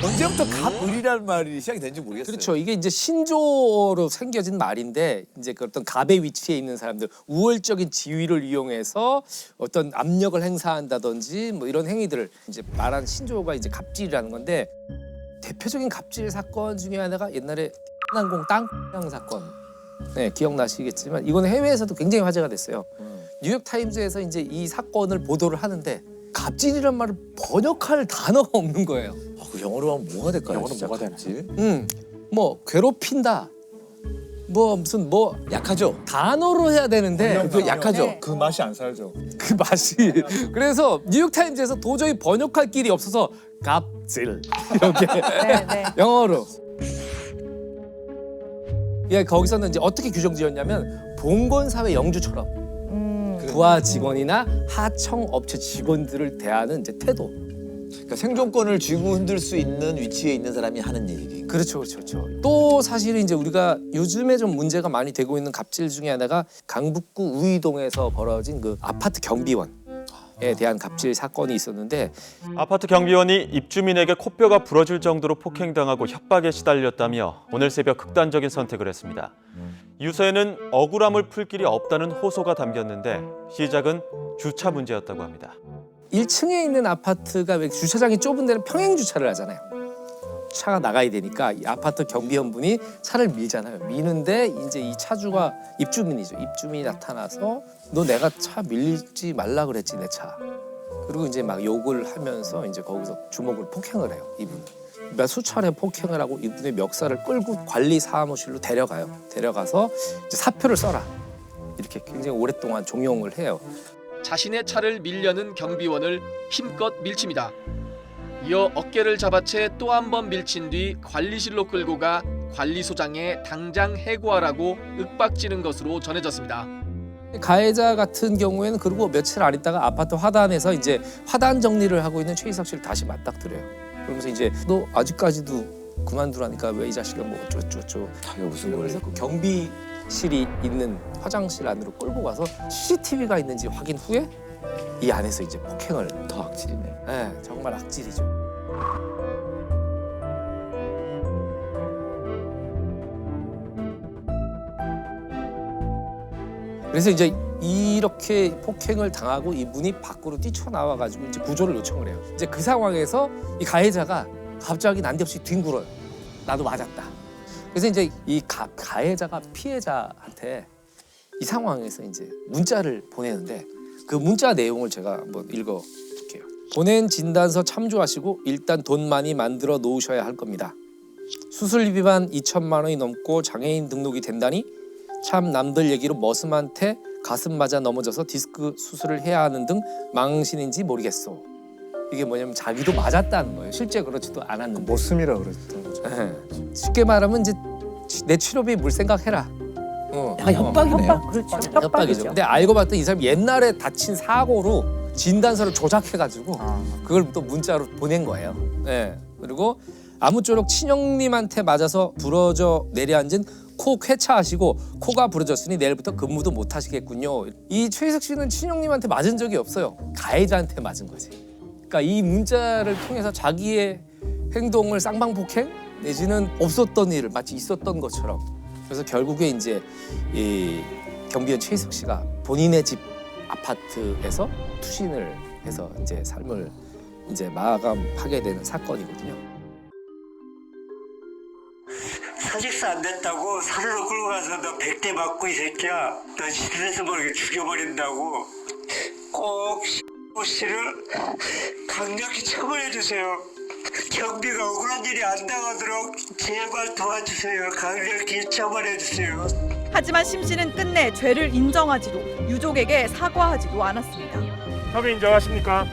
언제부터 갑을이라는 말이 시작이 된지 모르겠어요. 그렇죠. 이게 이제 신조어로 생겨진 말인데 이제 그 어떤 갑의 위치에 있는 사람들 우월적인 지위를 이용해서 어떤 압력을 행사한다든지 뭐 이런 행위들을 이제 말한 신조어가 이제 갑질이라는 건데 대표적인 갑질 사건 중에 하나가 옛날에 항공 땅 사건. 네, 기억나시겠지만 이거는 해외에서도 굉장히 화제가 됐어요. 뉴욕 타임즈에서 이제 이 사건을 보도를 하는데 갑질이란 말을 번역할 단어가 없는 거예요. 그 영어로 하면 뭐가 될까요? 영어로 진짜 뭐가 갑질? 뭐 괴롭힌다. 뭐 무슨 뭐 약하죠. 단어로 해야 되는데 그 약하죠. 네. 그 맛이 안 살죠. 그 맛이 그래서 뉴욕 타임즈에서 도저히 번역할 길이 없어서 갑질 이렇게 네, 네. 영어로. 예, 거기서는 이제 어떻게 규정 지었냐면 봉건사회 영주처럼 부하 직원이나 하청 업체 직원들을 대하는 이제 태도. 그러니까 생존권을 쥐고 흔들 수 있는 위치에 있는 사람이 하는 일이기. 그렇죠, 그렇죠, 그렇죠. 또 사실은 이제 우리가 요즘에 좀 문제가 많이 되고 있는 갑질 중에 하나가 강북구 우이동에서 벌어진 그 아파트 경비원에 대한 갑질 사건이 있었는데 아파트 경비원이 입주민에게 코뼈가 부러질 정도로 폭행당하고 협박에 시달렸다며 오늘 새벽 극단적인 선택을 했습니다. 유서에는 억울함을 풀 길이 없다는 호소가 담겼는데 시작은 주차 문제였다고 합니다. 1층에 있는 아파트가 왜 주차장이 좁은 데는 평행 주차를 하잖아요. 차가 나가야 되니까 이 아파트 경비원분이 차를 밀잖아요. 미는데 이제 이 차주가 입주민이죠. 입주민이 나타나서 너 내가 차 밀지 말라 그랬지 내 차. 그리고 이제 막 욕을 하면서 이제 거기서 주먹으로 폭행을 해요. 이분. 몇 수차례 폭행을 하고 이분의 멱살을 끌고 관리 사무실로 데려가요. 데려가서 이제 사표를 써라. 이렇게 굉장히 오랫동안 종용을 해요. 자신의 차를 밀려는 경비원을 힘껏 밀칩니다. 이어 어깨를 잡아채 또 한 번 밀친 뒤 관리실로 끌고 가 관리소장에 당장 해고하라고 윽박지른 것으로 전해졌습니다. 가해자 같은 경우에는 그리고 며칠 안 있다가 아파트 화단에서 이제 화단 정리를 하고 있는 최희석 씨를 다시 맞닥뜨려요. 그러면서 이제 너 아직까지도 그만두라니까 왜 이 자식아 뭐 어쩌고저쩌고. 자기가 무슨 걸 그래서 그 경비실이 있는 화장실 안으로 끌고 가서 CCTV가 있는지 확인 후에 이 안에서 이제 폭행을. 더 악질이네. 네, 정말 악질이죠. 그래서 이제 이렇게 폭행을 당하고 이분이 밖으로 뛰쳐나와가지고 이제 구조를 요청을 해요. 이제 그 상황에서 이 가해자가 갑자기 난데없이 뒹굴어요. 나도 맞았다. 그래서 이제 이 가해자가 피해자한테 이 상황에서 이제 문자를 보내는데 그 문자 내용을 제가 한번 읽어볼게요. 보낸 진단서 참조하시고 일단 돈 많이 만들어 놓으셔야 할 겁니다. 수술비만 2천만 원이 넘고 장애인 등록이 된다니 참 남들 얘기로 머슴한테 가슴 맞아 넘어져서 디스크 수술을 해야 하는 등 망신인지 모르겠소. 이게 뭐냐면 자기도 맞았다는 거예요. 실제 그렇지도 않았는데. 모슴이라 그랬던 거죠. 쉽게 말하면 이제 내 치료비 물 생각해라. 약간 협박이네요. 협박, 그렇죠. 협박이죠. 근데 알고 봤더니 이 사람이 옛날에 다친 사고로 진단서를 조작해가지고 그걸 또 문자로 보낸 거예요. 네. 그리고 아무쪼록 친형님한테 맞아서 부러져 내려앉은 코 쾌차하시고 코가 부러졌으니 내일부터 근무도 못 하시겠군요. 이 최희석 씨는 친형님한테 맞은 적이 없어요. 가해자한테 맞은 거지. 그러니까 이 문자를 통해서 자기의 행동을 쌍방폭행 내지는 없었던 일을 마치 있었던 것처럼. 그래서 결국에 이제 이 경비원 최희석 씨가 본인의 집 아파트에서 투신을 해서 이제 삶을 이제 마감하게 되는 사건이거든요. 사직서 안 냈다고 산으로 끌고 가서 너 100대 맞고 이 새끼야 너 집에서 모르게 죽여버린다고 꼭 씨를 강력히 처벌해 주세요. 경비가 억울한 일이 안 당하도록 제발 도와주세요. 강력히 처벌해 주세요. 하지만 심 씨는 끝내 죄를 인정하지도 유족에게 사과하지도 않았습니다. 협의 인정하십니까?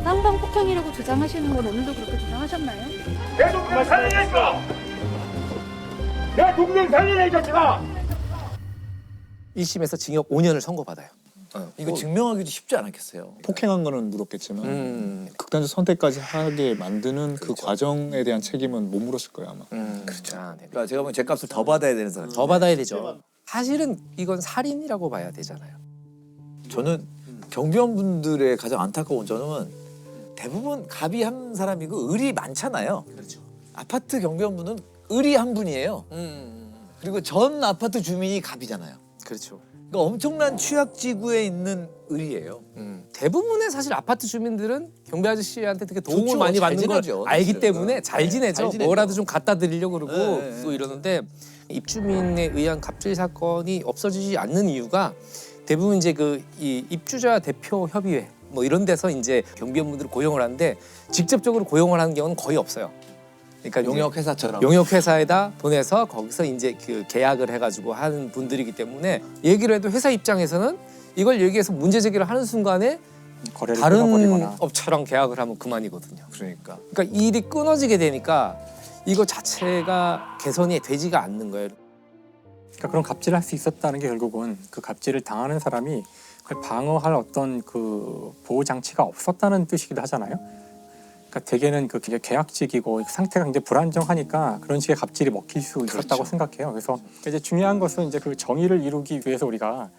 쌍방 폭행이라고 주장하시는 건 오늘도 그렇게 주장하셨나요? 내 동생 살려냈어! 내 동생 살려내 이 자식아! 1심에서 징역 5년을 선고받아요. 이거 증명하기도 쉽지 않았겠어요. 폭행한 거는 물었겠지만 극단적 선택까지 하게 만드는 그 과정에 대한 책임은 못 물었을 거예요 아마. 그렇죠. 네. 그러니까 제가 보면 죗값을 더 받아야 되는 사람. 더 받아야 되죠. 사실은 이건 살인이라고 봐야 되잖아요. 저는 경비원분들의 가장 안타까운 점은 대부분 갑이 한 사람이고 을이 많잖아요. 그렇죠. 아파트 경비원분은 을이 한 분이에요. 그리고 전 아파트 주민이 갑이잖아요. 그렇죠. 그러니까 엄청난 취약지구에 있는 을이에요. 대부분의 사실 아파트 주민들은 경비 아저씨한테 되게 도움을 좋죠. 많이 잘 받는 걸 지내죠, 알기 사실은. 때문에 잘 지내죠. 잘 지내죠. 뭐라도 좀 갖다 드리려고 그러고 네. 또 이러는데 입주민에 의한 갑질 사건이 없어지지 않는 이유가 대부분 이제 이 입주자 대표 협의회 뭐 이런 데서 이제 경비원분들을 고용을 하는데 직접적으로 고용을 하는 경우는 거의 없어요. 그러니까 용역 회사처럼. 용역 회사에다 보내서 거기서 이제 그 계약을 해가지고 하는 분들이기 때문에 얘기를 해도 회사 입장에서는 이걸 얘기해서 문제 제기를 하는 순간에 거래를 다른 끊어버리거나. 업체랑 계약을 하면 그만이거든요. 그러니까. 그러니까 이 일이 끊어지게 되니까 이거 자체가 개선이 되지가 않는 거예요. 그러니까 그런 갑질을 할 수 있었다는 게 결국은 그 갑질을 당하는 사람이 그걸 방어할 어떤 그 보호 장치가 없었다는 뜻이기도 하잖아요. 그러니까 대개는 그 계약직이고 상태가 굉장히 불안정하니까 그런 식의 갑질이 먹힐 수 있었다고 생각해요. 그래서 이제 중요한 것은 이제 그 정의를 이루기 위해서 우리가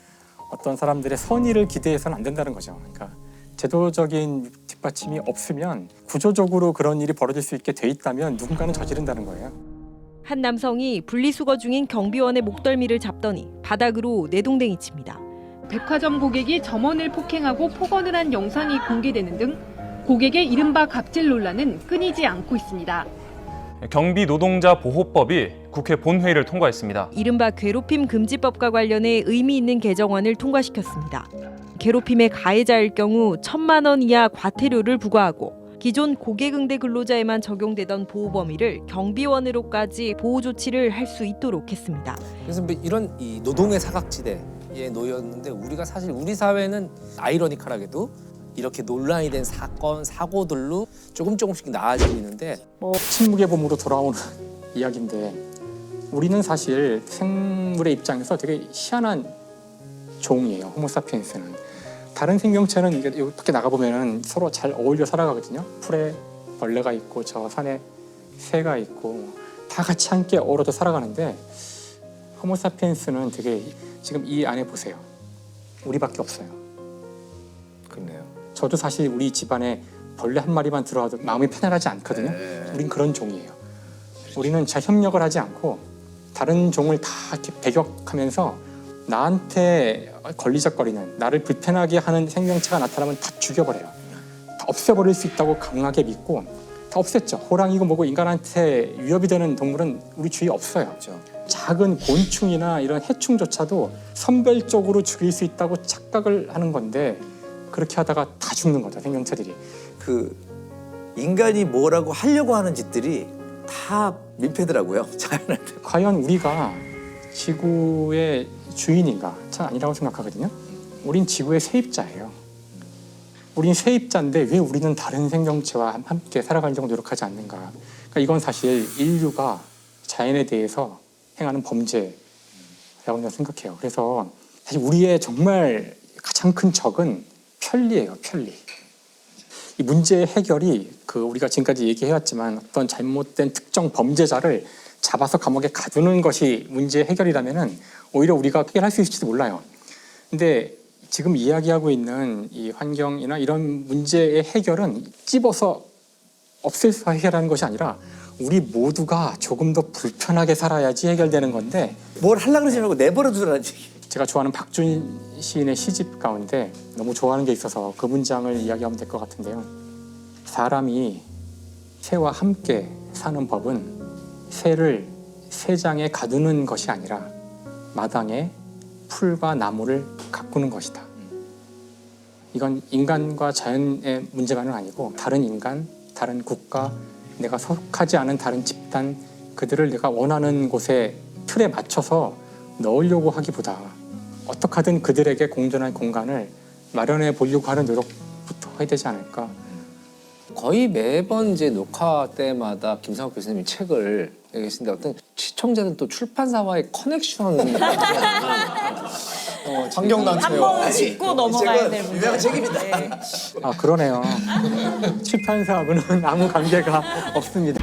어떤 사람들의 선의를 기대해서는 안 된다는 거죠. 그러니까 제도적인 뒷받침이 없으면 구조적으로 그런 일이 벌어질 수 있게 돼 있다면 누군가는 저지른다는 거예요. 한 남성이 분리수거 중인 경비원의 목덜미를 잡더니 바닥으로 내동댕이 칩니다. 백화점 고객이 점원을 폭행하고 폭언을 한 영상이 공개되는 등 고객의 이른바 갑질 논란은 끊이지 않고 있습니다. 경비 노동자 보호법이 국회 본회의를 통과했습니다. 이른바 괴롭힘 금지법과 관련해 의미 있는 개정안을 통과시켰습니다. 괴롭힘의 가해자일 경우 1,000만 원 이하 과태료를 부과하고 기존 고객응대 근로자에만 적용되던 보호 범위를 경비원으로까지 보호 조치를 할 수 있도록 했습니다. 그래서 뭐 이런 이 노동의 사각지대에 놓였는데 우리가 사실 우리 사회는 아이러니컬하게도 이렇게 논란이 된 사건, 사고들로 조금씩 나아지고 있는데 침묵의 봄으로 돌아오는 이야기인데 우리는 사실 생물의 입장에서 되게 희한한 종이에요. 호모사피엔스는. 다른 생명체는 이게 밖에 나가보면 서로 잘 어울려 살아가거든요. 풀에 벌레가 있고 저 산에 새가 있고 다 같이 함께 어우러져 살아가는데 호모사피엔스는 되게 지금 이 안에 보세요. 우리밖에 없어요. 그렇네요. 저도 사실 우리 집안에 벌레 한 마리만 들어와도 마음이 편안하지 않거든요. 우린 그런 종이에요. 우리는 잘 협력을 하지 않고 다른 종을 다 이렇게 배격하면서 나한테 걸리적거리는 나를 불편하게 하는 생명체가 나타나면 다 죽여버려요. 다 없애버릴 수 있다고 강하게 믿고 다 없앴죠. 호랑이고 뭐고 인간한테 위협이 되는 동물은 우리 주위에 없어요. 그렇죠. 작은 곤충이나 이런 해충조차도 선별적으로 죽일 수 있다고 착각을 하는 건데 그렇게 하다가 다 죽는 거죠. 생명체들이. 그 인간이 뭐라고 하려고 하는 짓들이 다 민폐더라고요. 자연한테. 과연 우리가 지구의 주인인가? 참 아니라고 생각하거든요. 우린 지구의 세입자예요. 우린 세입자인데 왜 우리는 다른 생명체와 함께 살아가려고 노력하지 않는가? 그러니까 이건 사실 인류가 자연에 대해서 행하는 범죄라고 저는 생각해요. 그래서 사실 우리의 정말 가장 큰 적은 편리예요. 편리. 이 문제의 해결이 우리가 지금까지 얘기해왔지만 어떤 잘못된 특정 범죄자를 잡아서 감옥에 가두는 것이 문제의 해결이라면은 오히려 우리가 해결할 수 있을지도 몰라요. 근데 지금 이야기하고 있는 이 환경이나 이런 문제의 해결은 찝어서 없애서 해결하는 것이 아니라 우리 모두가 조금 더 불편하게 살아야지 해결되는 건데 뭘 하려고 그러지 말고 내버려 두라지. 제가 좋아하는 박준 시인의 시집 가운데 너무 좋아하는 게 있어서 그 문장을 이야기하면 될 것 같은데요. 사람이 새와 함께 사는 법은 새를 새장에 가두는 것이 아니라 마당에 풀과 나무를 가꾸는 것이다. 이건 인간과 자연의 문제만은 아니고 다른 인간, 다른 국가, 내가 속하지 않은 다른 집단 그들을 내가 원하는 곳에 틀에 맞춰서 넣으려고 하기보다 어떻게 하든 그들에게 공존할 공간을 마련해 보려고 하는 노력부터 해야 되지 않을까. 거의 매번 이제 녹화 때마다 김상욱 교수님이 책을 계신데 어떤 시청자는 또 출판사와의 커넥션이 환경단체요. 한번 짚고 넘어가야 될 문제. 유명한 책입니다. 아 그러네요. 출판사하고는 아무 관계가 없습니다.